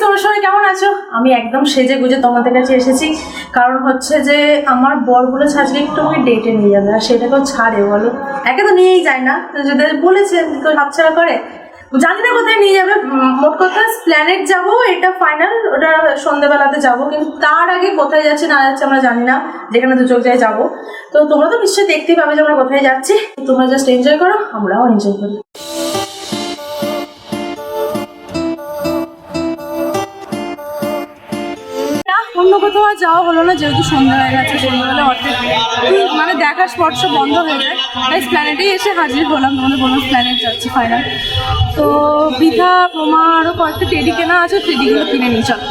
তোমরা সবাই কেমন আছো? আমি একদম সেজে গুজে তোমাদের কাছে এসেছি, কারণ হচ্ছে যে আমার বরগুলো ছাড়লে একটু আমাকে ডেটে নিয়ে যাবে, আর সেটাকেও ছাড়ে বলো, একে তো নিয়েই যায় না, তো যদি বলেছে তো হাতছাড়া করে, জানি না কোথায় নিয়ে যাবে। মোট কথা প্ল্যানেট যাবো, এটা ফাইনাল, ওটা সন্ধ্যাবেলাতে যাবো, কিন্তু তার আগে কোথায় যাচ্ছে না যাচ্ছে আমরা জানি না, যেখানে দু চোখ যায় যাবো। তো তোমরা তো নিশ্চয়ই দেখতেই পাবে যে আমরা কোথায় যাচ্ছি, তোমরা জাস্ট এনজয় করো, আমরাও এনজয় করি। অন্য কোথাও আর যাওয়া হলো না, যেহেতু সন্ধ্যা হয়ে গেছে, সন্ধ্যাবেলা অর্ধেক মানে দেখার স্পর্শ বন্ধ হয়ে যায়, তাই প্ল্যানেটেই এসে হাজির হলাম। তোমাদের বললাম প্ল্যানেট যাচ্ছি ফাইনাল। তো বৃথা প্রমা আরও কয়েকটা টেডি কেনা আছে, টেডিগুলো কিনে নিই চল।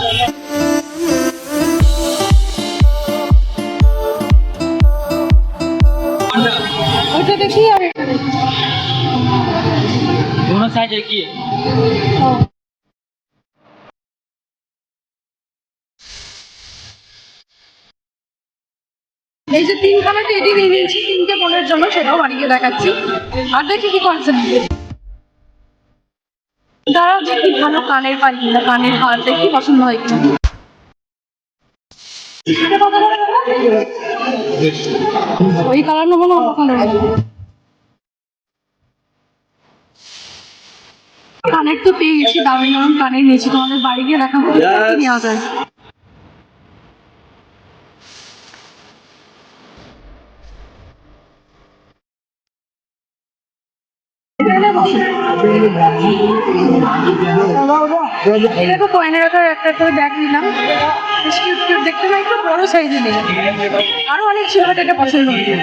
ওইটা দেখি আর এটা দেখি, दोनों साइज एक ही है। এই যে তিনখানা টেডি নিয়ে নিয়েছি, তিনটে বোনের জন্য, সেটাও বাড়িতে দেখাচ্ছি। আর দেখি কি করছে দাঁড়াও, দেখি ভালো কানের পাই কিনা, কানের হার দেখি পছন্দ হয় কিনা। ওই কালার নেবো না অন্য কালার নেবো? কানের তো পেয়ে গেছি, দামি দাম কানের নিয়েছি, তোমাদের বাড়ি গিয়ে দেখাবো নেওয়া যায়। এটা তো কয়েনের রাখার একটা করে ব্যাগ নিলাম, দেখতে পাই একটু বড় সাইজে নেই, আরো অনেক ছিল, এটা পছন্দ হচ্ছে।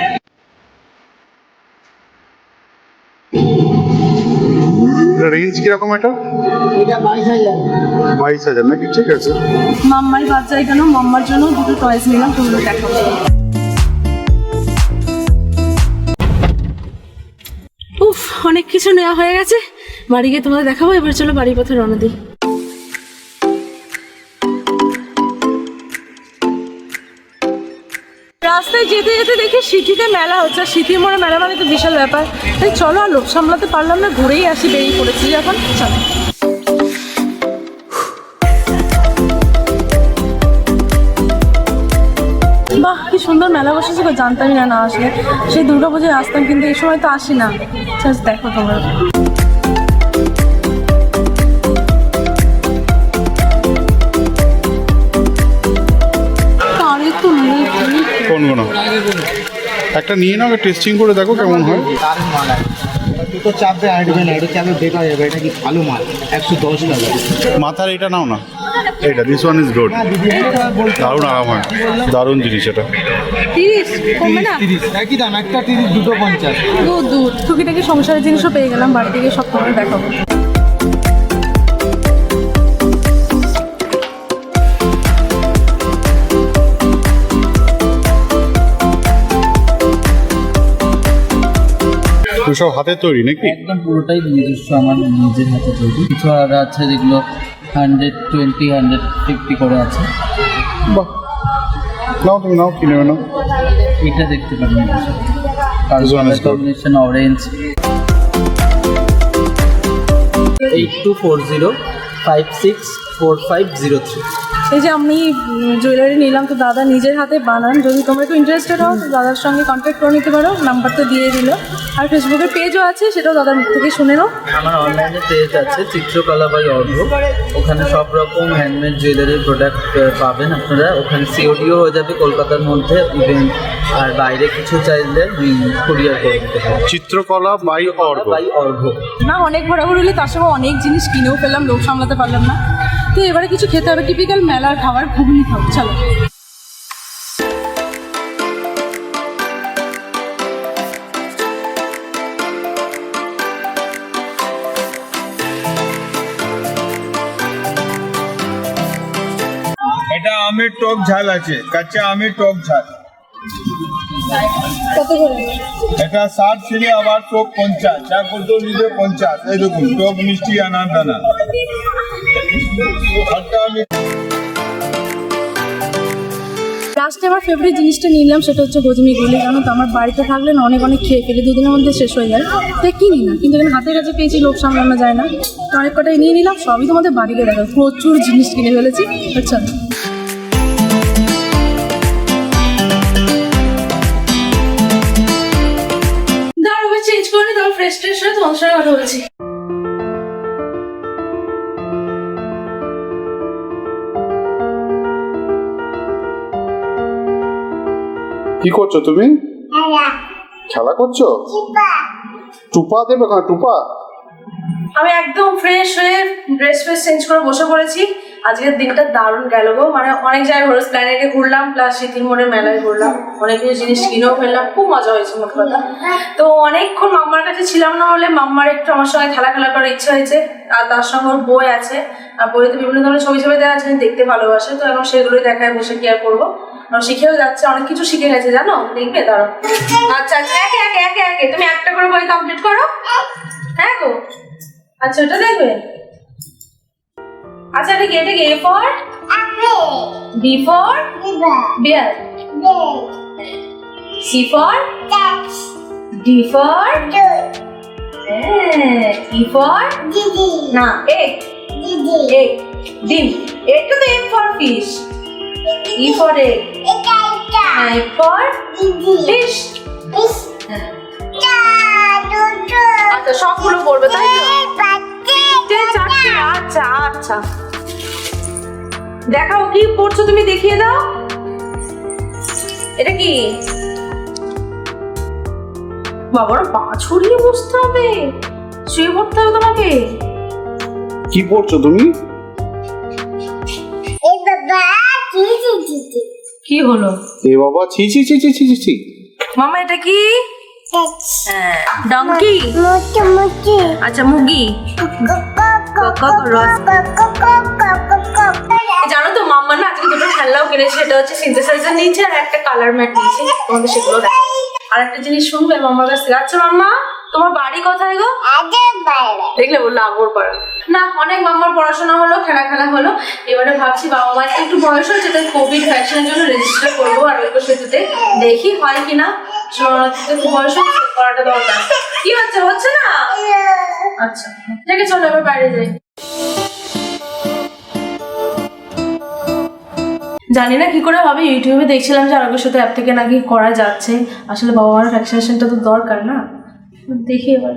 রেঞ্জ কিরকম এটা? 22,000 নাকি? ঠিক আছে। মাম্মার বাচ্চা কেন, মাম্মার জন্য দুটো টয়েস নিলাম, তোমরা দেখাবো। উফ, অনেক কিছু নেওয়া হয়ে গেছে, বাড়ি গিয়ে তোমাদের দেখাবো। এবার চলো বাড়ির পথে রওনা দিই। রাস্তায় যেতে যেতে দেখি সিটিতে মেলা হচ্ছে, সিটির মোড়ে মেলা মানে তো বিশাল ব্যাপার, তাই চলো আর লোক সামলাতে পারলাম না, ঘুরেই আসি, বেরিয়ে পড়েছি যখন। চলো। বাহ, কি সুন্দর মেলা বসেছে, জানতামই না, না আসলে সেই দুর্গাপুজোয় আসতাম, কিন্তু এই সময় তো আসি না। জাস্ট দেখো তোমরা, কোনগুলো? একটা নিয়ে নাও, টেস্টিং করে দেখো কেমন হয়। দারুণ মাল আছে, দুটো চাপে আটবে না, এটা চাপে বেকার যাবে, এটা কি ভালো মাল, 110 টাকা। মাথার এটা নাও না, এইটা, দিস ওয়ান ইজ গুড, দারুণ আরাম হয়, দারুণ জিনিস এটা। 30 কমবে না? 30 একই দাম, একটা 30, দুটো 50। দুধ টুকিটাকি সংসারের জিনিসও পেয়ে গেলাম, বাড়িতে গিয়ে সব তোমাদের দেখাবো। সব হাতের তৈরি নাকি? একদম পুরোটাই নিজস্ব, আমার নিজের হাতে তৈরি। কিছু আর আছে যেগুলো 120, 150 করে আছে। বাহ, নাও তুমি নাও, কিনে নাও। এটা দেখতে পারেন, This one is good. Combination orange. 8240564503। এই যে আমি জুয়েলারি নিলাম, তো দাদা নিজের হাতে বানান, যদি তোমরা একটু ইন্টারেস্টেড হও তো দাদার সঙ্গে কন্ট্যাক্ট করে নিতে পারো, নাম্বারটা দিয়ে দিল। আর ফেসবুকের পেজও আছে, সেটাও দাদার মুখ থেকে শুনে নাও। আমার অনলাইনে পেজ আছে চিত্রকলা বাই অর্ঘ, ওখানে সব রকম হ্যান্ডমেড জুয়েলারি প্রোডাক্ট পাবেন আপনারা। ওখানে সিওডিও হয়ে যাবে কলকাতার মধ্যে, ইভেন আর বাইরে কিছু চাইলে কুরিয়ার করে দিতে পারবেন। চিত্রকলা বাই অর্ঘ। না, অনেক ঘোরাঘুরি হলে তার সঙ্গে অনেক জিনিস কিনেও পেলাম, লোক সামলাতে পারলাম না। তো এবারে কিছু খেতে হবে, টিপিক্যাল মেলার খাবার, ঘুগনি খাবো, চলো। এটা আমের টক ঝাল আছে, কাঁচা আমের টক ঝাল। কত করে? এটা 60 ছিল, আবার টক 50, যা কত নিলে 50। এই দেখুন, টক মিষ্টি আনার দানা। লাস্টে আজকে আমার ফেভারিট জিনিসটা নিলাম, সেটা হচ্ছে গজমি গুলি। জানো তো আমার বাড়িতে থাকলে না অনেক খেয়ে ফেলি, 2 দিনের মধ্যে শেষ হয়ে যায়, তাই কিনি না। কিন্তু এখানে হাতের কাছে পেয়েছি, লোক সামলানো যায় না, তো অনেক কটাই নিয়ে নিলাম। সবই তোমাদের বাড়িতে দেখো, প্রচুর জিনিস কিনে ফেলেছি। আচ্ছা দাঁড়াবো, চেঞ্জ করে নি, তারপর ফ্রেশ ট্রেশ হয়ে তোমার সঙ্গে কথা বলছি। কি করছো তুমি? খেলা করছো? টুপা দেবে কেন? টুপা আমি একদম ফ্রেশ হয়ে ড্রেস ফ্রেস চেঞ্জ করে বসে পড়েছি। আজকের দিনটা দারুণ গেল গো, মানে অনেক জায়গায় হলো, প্ল্যানেটে ঘুরলাম, প্লাস শীতিল মোড়ের মেলায় ঘুরলাম, অনেক কিছু জিনিস কিনেও ফেললাম, খুব মজা হয়েছে মোট কথা। তো অনেকক্ষণ মাম্মার কাছে ছিলাম না, হলে মাম্মার একটু আমার সঙ্গে খেলা করার ইচ্ছা হয়েছে। আর তার সঙ্গে ওর বই আছে, আর বইতে বিভিন্ন ধরনের ছবি দেওয়া আছে, দেখতে ভালোবাসে, তো এখন সেগুলোই দেখায় বসে কি আর করবো। শিখেও যাচ্ছে, অনেক কিছু শিখে গেছে জানো, দেখবে দাঁড়ো। আচ্ছা আচ্ছা, একে তুমি একটা করে বই কমপ্লিট করো। হ্যাঁ গো, আচ্ছা ওটা দেখবে। আচ্ছা এটা কি A for B for bear, C for D for E for না egg, ডিম। এটা তো M for fish, E for egg, I for fish। আচ্ছা সবগুলো পড়বে তাই তো? আচ্ছা আচ্ছা, দেখাও কি পড়ছো তুমি, দেখিয়ে দাও। এটা কি? বাবার পা ছড়িয়ে বসতে হবে, শুয়ে পড়তে হবে তোমাকে। কি পড়ছো তুমি? কি হলো? এ বাবা, ছি ছি ছি ছি ছি ছি। মামা এটা কি? ডঙ্কি। আচ্ছা মুগি। জানো তো মাম্মা না আজকে 2টো খেলনাও কিনেছে, সেটা হচ্ছে সিনথেসাইজার নিয়েছে আর একটা কালার ম্যাট নিয়েছে। তোমাদের সেগুলো দেখো। আর একটা জিনিস শুনবে মাম্মার কাছ থেকে। আচ্ছা মাম্মা, তোমার বাড়ি কোথায় গো? দেখলে বললো আগর পাড়া। না, অনেক মাম্মার পড়াশোনা হলো, খেলা হলো। এবারে ভাবছি বাবা মায়ের একটু বয়স হচ্ছে, তাই কোভিড ভ্যাকসিনের জন্য রেজিস্টার করবো আরোগ্য সেতুতে, দেখি হয় কিনা। শরণার্থীতে খুব বয়স হচ্ছে, করাটা দরকার। কি হচ্ছে না? আচ্ছা ঠিক আছে, চলো এবার বাইরে যাই। জানি না কি করে হবে, ইউটিউবে দেখছিলাম যে আরোগ্য সেতু অ্যাপ থেকে নাকি করা যাচ্ছে। আসলে বাবা মার ভ্যাকসিনেশনটা তো দরকার না, দেখি এবার।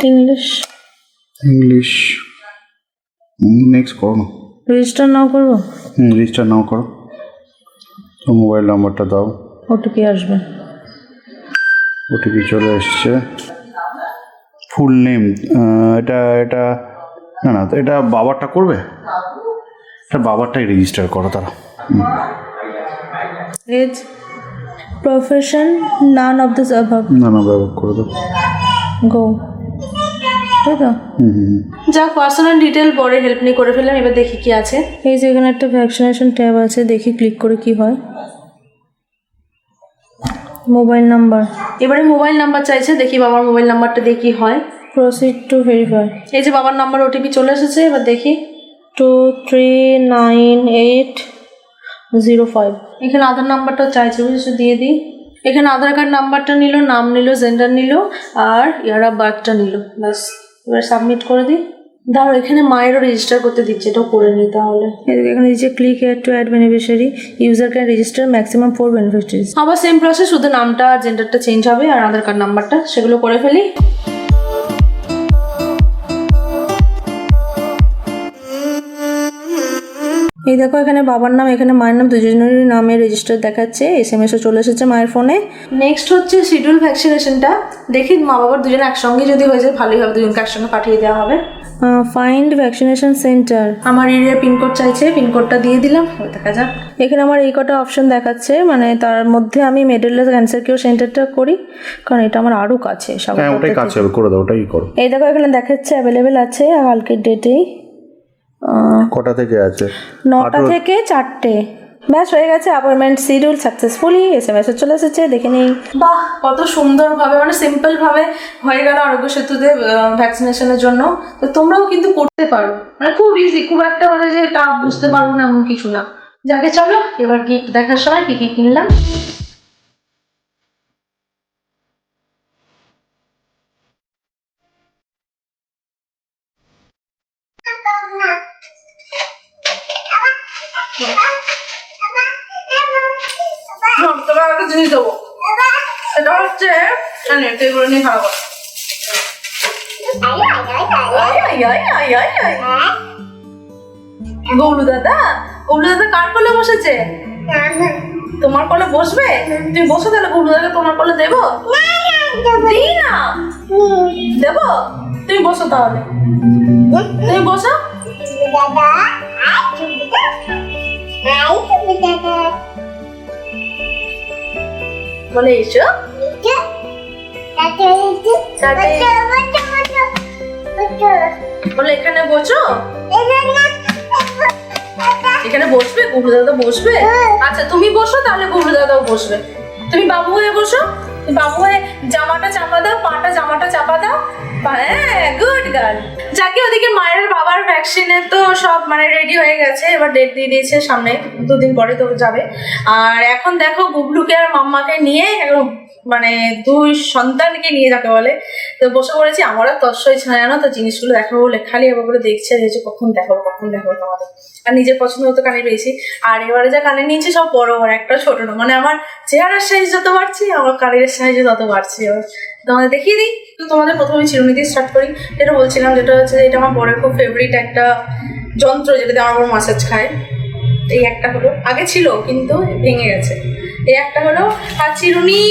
ইংলিশ নেক্সট করো না। রেজিস্টার নাও করবো? রেজিস্টার নাও করো। তো মোবাইল নাম্বারটা দাও। ওটিপি আসবে। ওটিপি চলে এসছে। ফুল নেম এটা না এটা বাবারটা করবে, এটা বাবারটাই রেজিস্টার করো তারা। Age, profession, none of this above. না ব্যবহার করে দাও। গো, তাই তো? যা পার্সোনাল ডিটেল পরে হেল্প নিয়ে করে ফেললাম। এবার দেখি কি আছে। এই যে এখানে একটা ভ্যাকসিনেশন ট্যাব আছে, দেখি ক্লিক করে কি হয়। মোবাইল নাম্বার, এবারে মোবাইল নাম্বার চাইছে, দেখি বাবার মোবাইল নাম্বারটা দিয়ে কি হয়। Proceed to verify. এই যে বাবার নাম্বার ওটিপি চলে এসেছে, এবার দেখি 239805। এখানে আধার নাম্বারটা চাইছে, বুঝেছো, দিয়ে দিই। এখানে আধার কার্ড নাম্বারটা নিল, নাম নিল, জেন্ডার নিল, আর ইয়ার অফ বার্থটা নিল। ব্যাস, এবার সাবমিট করে দিই। ধরো এখানে মায়েরও রেজিস্টার করতে দিচ্ছে, এটাও করে নিই তাহলে। এখানে দিচ্ছে click here to add beneficiary, user can register maximum 4 beneficiaries. আবার সেম প্রসেস, শুধু নামটা আর জেন্ডারটা চেঞ্জ হবে আর আধার কার্ড নাম্বারটা, সেগুলো করে ফেলি। এই দেখো এখানে বাবার নাম, এখানে মায়ের নাম, দুজনেরই নামে রেজিস্টার দেখাচ্ছে। SMS-ও চলে এসেছে মায়ের ফোনে। নেক্সট হচ্ছে শিডিউল ভ্যাকসিনেশনটা। দেখি মা বাবার দুজনে একসঙ্গে যদি হয়ে যায় ভালোই হবে, দুজনকে একসঙ্গে পাঠিয়ে দেওয়া হবে। Find vaccination centre. আমার এরিয়ার পিনকোড চাইছে, পিনকোডটা দিয়ে দিলাম, দেখা যাক। এখানে আমার এই কটা অপশন দেখাচ্ছে, মানে তার মধ্যে আমি মেডেললেস ক্যান্সার কিওর সেন্টারটা করি, কারণ এটা আমার আরও কাছে। হ্যাঁ ওটাই কাছে হবে, করে দাও, ওটাই করো। এই দেখো এখানে দেখাচ্ছে অ্যাভেলেবেল আছে কালকের ডেটেই। কটা থেকে আছে? 9টা থেকে 4টে। ব্যাস হয়ে গেছে, অ্যাপয়েন্টমেন্ট শিডিউল সাকসেসফুলি, SMS চলে এসেছে, দেখে নিই। বাহ, কত সুন্দরভাবে মানে সিম্পল ভাবে হয়ে গেল আরোগ্য সেতুতে ভ্যাকসিনেশনের জন্য। তো তোমরাও কিন্তু করতে পারো, মানে খুব ইজি, খুব একটা মানে যে টাফ বুঝতে পারবো না এমন কিছু না। যাকে চলো এবার গিফট দেখার সময় কি কি কিনলাম। তোমার একটা জিনিস দেবো, সেটা হচ্ছে এগুলো নিয়ে খারাপ গৌলু দাদা, গৌলু দাদা কার কোলে বসেছে? তোমার কোলে বসবে? তুমি বসো তাহলে, গৌলু দাদা তোমার কোলে দেবো? দিই না, দেবো? তুমি বসো তাহলে, তুমি বসো। বলে এসো, বলে এখানে বসো, এখানে বসবে, গুরু দাদা বসবে। আচ্ছা তুমি বসো তাহলে, গুরু দাদাও বসবে। তুমি বাবু হয়ে বসো, বাবু হয়ে জামাটা চাপা দাও, পাটা জামাটা চাপা দাও। হ্যাঁ, গুড গার্ল। যাকে ওদিকে মায়ের বাবার ভ্যাকসিনের তো সব মানে রেডি হয়ে গেছে, এবার ডেট দিয়ে দিয়েছে, সামনে 2 দিন পরে তো যাবে। আর এখন দেখো গুবলুকে আর মাম্মাকে নিয়ে মানে 2 সন্তানকে নিয়ে যাকে বলে তো বসে পড়েছি। আমারও তৎসই ছাড়া জানো তো, জিনিসগুলো দেখাবো বলে খালি এবার করে দেখছে যে কখন দেখাবো তোমাদের। আর নিজের পছন্দ মতো কানে পেয়েছি। আর এবারে যা কানে নিয়েছি সব বড় বড়, একটা ছোট না। মানে আমার চেহারার সাইজ যত বাড়ছি, আমার কানের সাইজে তত বাড়ছে। এবার তোমাদের দেখিয়ে দিই। তো তোমাদের প্রথমে চিরুনি দিয়ে স্টার্ট করি। যেটা বলছিলাম, যেটা হচ্ছে এটা আমার বড় খুব ফেভারিট একটা যন্ত্র, যেটাতে আমার বড় মাসাজ খায়। এই একটা হলো, আগে ছিল কিন্তু ভেঙে গেছে। এই একটা হলো। আর চিরুনি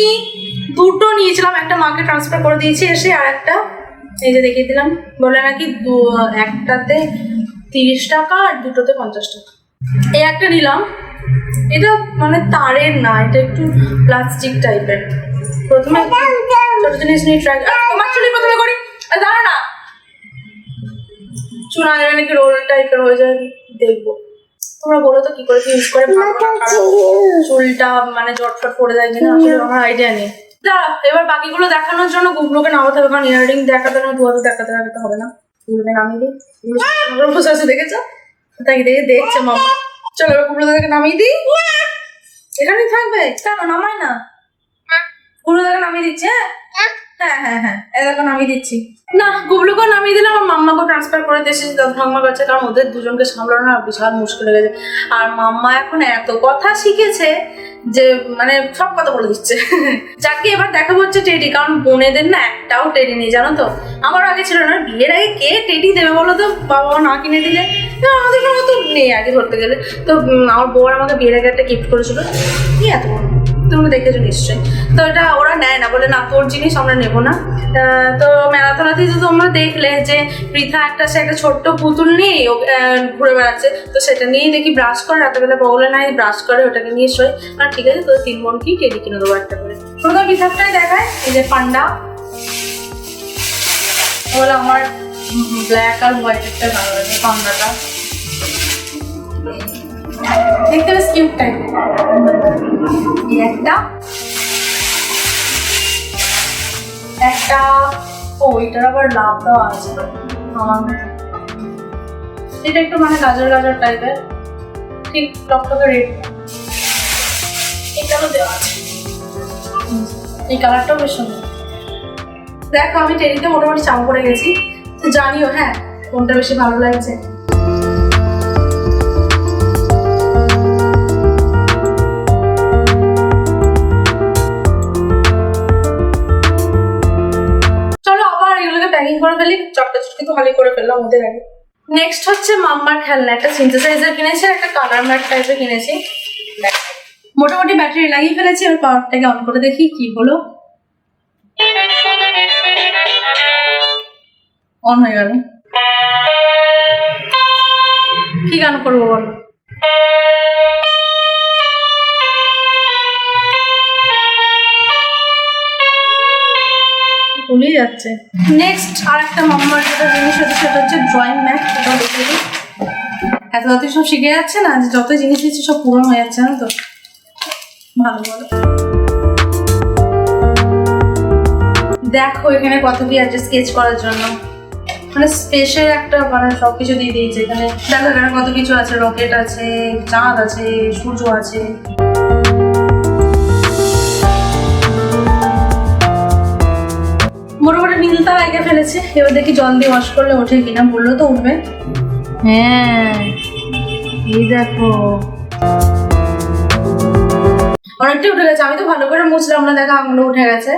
2টো নিয়েছিলাম, একটা মাকে ট্রান্সফার করে দিয়েছি এসে, আর একটা এই যে দেখিয়ে দিলাম। বলে নাকি একটাতে 30 টাকা আর 2টোতে 50 টাকা। এই একটা নিলাম, এটা মানে তারের না, এটা একটু প্লাস্টিক টাইপের। প্রথমে ছোট জিনিস নিয়ে ট্রাই, তোমার চুলি প্রথমে করি। দাঁড়া না, চুল আনলে নাকি রোল টাইপের হয়ে যায়, দেখবো। তোমরা বলো তো কি করে ইউজ করে ভালো না খারাপ, চুলটা মানে জটফট পড়ে যায় কিনা, আসলে আমার আইডিয়া নেই। দাঁড়া, এবার বাকিগুলো দেখানোর জন্য গুগলোকে নামাতে হবে, কারণ ইয়াররিং দেখাতে না, দুয়ারে দেখাতে হবে না। গুগলোকে নামিয়ে দিই, গুগলো বসে আছে দেখেছো, তাই দেখছে মামা। চলো এবার গুগলোকে নামিয়ে দিই। এখানেই থাকবে কেন, নামায় না? গুগলোকে নামিয়ে দিচ্ছে। হ্যাঁ, এরকম নামিয়ে দিচ্ছি। না, গুবলুকে নামিয়ে দিলাম, আমার মাম্মাকে ট্রান্সফার করে দিয়েছি ঠাম্মার কাছে, কারণ ওদের দুজনকে সামলানো না বিশাল মুশকিল হয়ে গেছে। আর মাম্মা এখন এত কথা শিখেছে যে মানে সব কথা বলে দিচ্ছে। যাকে এবার দেখাবো হচ্ছে টেডি, কারণ বোনেদের না একটাও টেডি নেই, জানো তো। আমার আগে ছিল না, বিয়ের আগে কে টেডি দেবে বলো তো, বাবা না কিনে দিলে। আমাদের কোনো তো নেই আগে ধরতে গেলে। তো আমার বউর আমাকে বিয়ের আগে একটা গিফট করেছিল, কি এত বড়, তোমরা দেখেছো নিশ্চয়ই। তো এটা ওরা নেয় না, বলে না তোর জিনিস আমরা নেবো না। তো ম্যারাথনাতে তো তোমরা দেখলে যে পৃথা সে একটা ছোট্ট পুতুল নিয়ে ঘুরে বেড়াচ্ছে। তো সেটা নিয়েই দেখি ব্রাশ করে, রাতেবেলা বগলে নাই ব্রাশ করে, ওটাকে নিয়ে শোয়। আর ঠিক আছে, তোদের 3 বোনকেই টেডি কিনে দেবো একটা করে। প্রথম পৃথাটাই দেখায়, এই যে পান্ডা, বলে আমার ব্ল্যাক আর হোয়াইট একটা ভালো লাগে পান্ডাটা, দেখতে বেশ কিউট টাইপের। একটা ও এটার আবার লাভ দেওয়া আছে আমার, এটা একটু মানে গাজর টাইপের, ঠিক টকটকে রেড, এটারও দেওয়া আছে। এই কালারটাও বেশ সুন্দর। দেখো আমি টেডিতে মোটামুটি চাপ পড়ে গেছি, তো জানিও হ্যাঁ কোনটা বেশি ভালো লাগছে। প্যাকিং করে ফেলি, চটকা চটকি তো খালি করে ফেললাম ওদের আগে। নেক্সট হচ্ছে মাম্মার খেলনা, একটা সিনথেসাইজার কিনেছি, একটা কালার ম্যাট টাইপের কিনেছি। মোটামুটি ব্যাটারি লাগিয়ে ফেলেছি, এবার পাওয়ারটাকে অন করে দেখি কি হলো। অন হয়ে গেল। কি গান করবো বলো? ভুলেই যাচ্ছে। নেক্সট আর একটা মাম্মার যেটা জিনিস হচ্ছে সেটা হচ্ছে ড্রয়িং ম্যাট, সেটা দেখে দিই। এত তাড়াতাড়ি সব শিখে যাচ্ছে না, যে যত জিনিস দিচ্ছি সব পূরণ হয়ে যাচ্ছে না তো। ভালো ভালো। দেখো এখানে কত কি আছে স্কেচ করার জন্য, মানে স্পেসের একটা মানে সবকিছু দিয়ে দিয়েছে এখানে। দেখো এখানে কত কিছু আছে, রকেট আছে, চাঁদ আছে, সূর্য আছে। মোটামুটি নীলতা এঁকে ফেলেছে, এবার দেখি জল দিয়ে ওয়াশ করলে ওঠে কিনা, বললো তো উঠবে। হ্যাঁ এই দেখো অনেকটাই উঠে গেছে, আমি তো ভালো করে মুছলাম না, দেখা আঙুলো উঠে গেছে।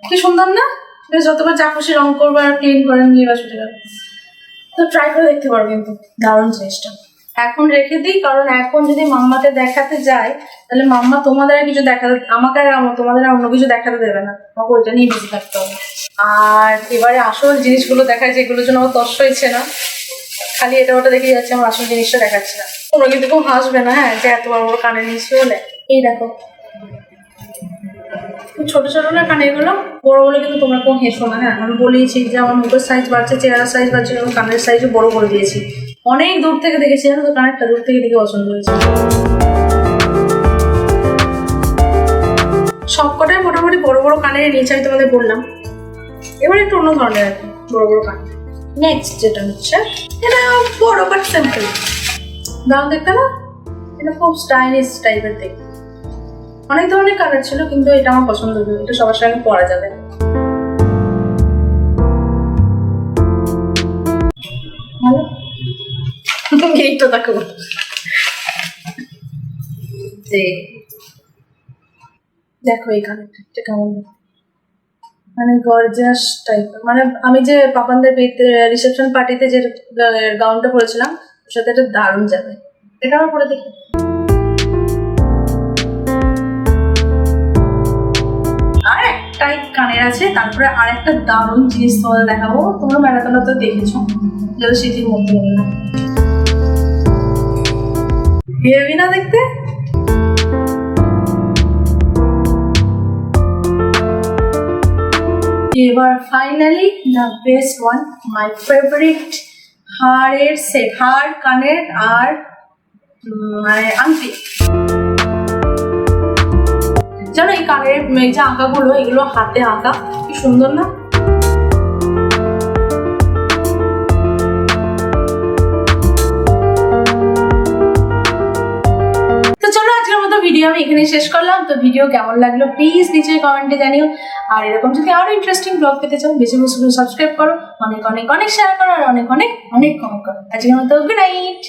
কি সুন্দর না, যতবার চা খুশি রং করবো আর ক্লিন করে নিয়ে বাস উঠে গেল। তো ট্রাই করে দেখতে পারো, কিন্তু দারুণ জিনিসটা। এখন রেখে দিই, কারণ এখন যদি মাম্মাকে দেখাতে যাই তাহলে মাম্মা তোমাদের আর কিছু দেখাতে, আমাকে আর তোমাদের আর অন্য কিছু দেখাতে দেবে না, আমাকে ওইটা নিয়ে বেশি থাকতে হবে। আর এবারে আসল জিনিসগুলো দেখায়, যেগুলোর জন্য আমার তস হয়েছে না, খালি এটা ওটা দেখে যাচ্ছে, আমার আসল জিনিসটা দেখাচ্ছে না। তোমরা কিন্তু কেউ হাসবে না, হ্যাঁ, যে এত বড় বড় কানে নিয়েছি বলে। এই দেখো ছোট ছোট না কানেরগুলো, বড় বলে কিন্তু তোমরা কেউ হেসো না, হ্যাঁ। আমি বলেইছি যে আমার মুখের সাইজ বাড়ছে, চেহারার সাইজ বাড়ছে, এবং কানের সাইজও বড় করে দিয়েছি। অনেক দূর থেকে দেখেছি জানো তো, কানেরটা দূর থেকে দেখে পছন্দ হয়েছে। সবকটাই মোটামুটি বড় বড় কানের নিচে আমি তোমাদের বললাম। এবার একটু অন্য ধরনের আর কি, বড় বড় কান। নেক্সট যেটা হচ্ছে, এটা বড় বাট সিম্পল, দাম দেখতে না, এটা খুব স্টাইলিশ টাইপের দেখতে। অনেক ধরনের কালার ছিল, কিন্তু এটা আমার পছন্দ হলো, এটা সবার সঙ্গে পরা যাবে। ভালো এইটা দেখো, দেখো এই কালারটা কেমন, মানে গর্জাস টাইপের। মানে আমি যে পাপানদের রিসেপশন পার্টিতে যে গাউনটা পরেছিলাম ওর সাথে এটা দারুণ যাবে। এটা আমার পরে দেখি। আর একটাই কানের আছে, তারপরে আর একটা দারুণ জিনিস তোমাদের দেখাবো। তোমরা মেলাতলা তো দেখেছো, যেটা স্মৃতির মধ্যে না, হেভি না দেখতে? এবার finally the best one, my favourite হারের সেট, হার, কানের আর মানে আংটি। জানো এই কানের এই যে আঁকাগুলো, এগুলো হাতে আঁকা, কি সুন্দর না? ভিডিও আমি এখানে শেষ করলাম। তো ভিডিও কেমন লাগলো প্লিজ নিচে কমেন্টে জানিও। আর এরকম যদি আরো ইন্টারেস্টিং ব্লগ পেতে চাও, বেশি বেশি করে সাবস্ক্রাইব করো, অনেক অনেক অনেক শেয়ার করো, আর অনেক অনেক অনেক কমেন্ট করো। আজকের মতো গুড নাইট।